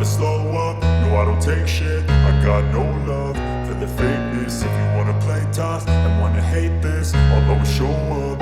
slow up, no I don't take shit. I got no love for the fakeness. If you wanna play tough and wanna hate this, I'll always show up.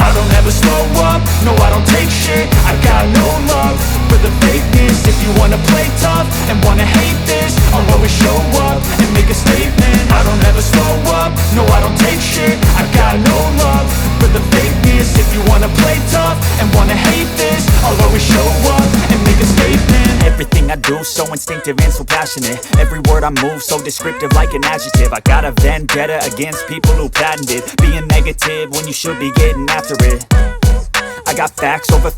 I don't ever slow up, no I don't take shit. I got no love for the fakeness. If you wanna play tough and wanna hate this, I'll always show up and make a statement. I don't ever slow up, no I don't take shit. I got no love for the fakeness. If you wanna play tough and wanna hate this, I'll always show up and make a statement. Everything I do so instinctive and so passionate. Every word I move so descriptive like an adjective. I got a vendetta against people who patented being negative when you should be getting after it. I got facts over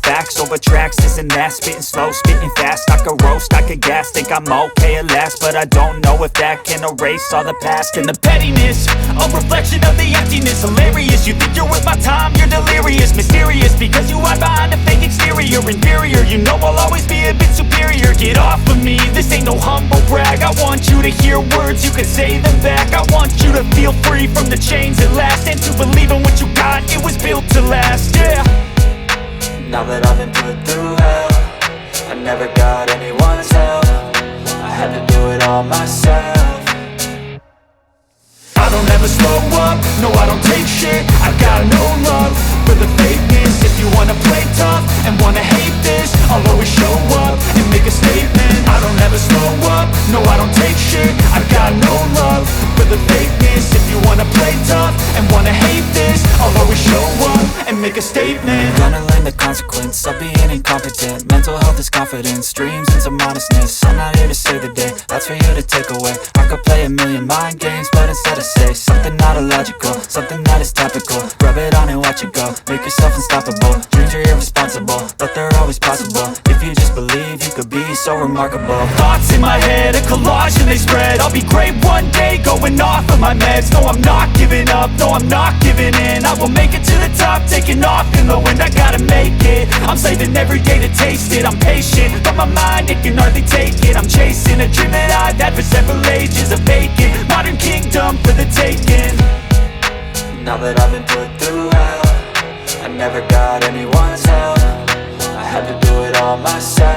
tracks, this and that. Spitting slow, spitting fast, I could roast, I could gas. Think I'm okay at last, but I don't know if that can erase all the past. And the pettiness, a reflection of the emptiness. Hilarious, you think you're worth my time, you're delirious. Mysterious, because you hide behind a fake exterior. Inferior, you know I'll always be a bit superior. Get off of me, this ain't no humble brag. I want you to hear words, you can say them back. I want you to feel free from the chains at last, and to believe in what you got, it was built to last, yeah. Now that I've been put through hell, I never got anyone's help. I had to do it all myself. I don't ever slow up, no I don't take shit. I got no love for the fakeness. If you wanna play tough and wanna hate this, I'll always show up and make a statement. I don't ever slow up, no I don't take shit. I got no love for the fakeness. If you wanna play tough and wanna hate this, I'll always show up and make a statement. Gonna learn the consequence of being incompetent. Mental health is confidence, dreams and some honestness. I'm not here to save the day, that's for you to take away. I could play a million mind games, but instead I say something not illogical, something that is topical. Rub it on and watch it go, make yourself unstoppable. Dreams are irresponsible, but they're always possible. If you just believe, you could be so remarkable. Thoughts in my head, a collage and they spread. I'll be great one day, going off of my meds. No, I'm not giving up, no, I'm not giving in. I will make it to the top, taking off in the wind. I gotta make it, I'm saving every day to taste it. I'm patient, but my mind, it can hardly take it. I'm chasing a dream that I've had for several ages. A vacant, modern kingdom for the taking. Now that I've been put through hell, I never got anyone's help. I had to do it all myself.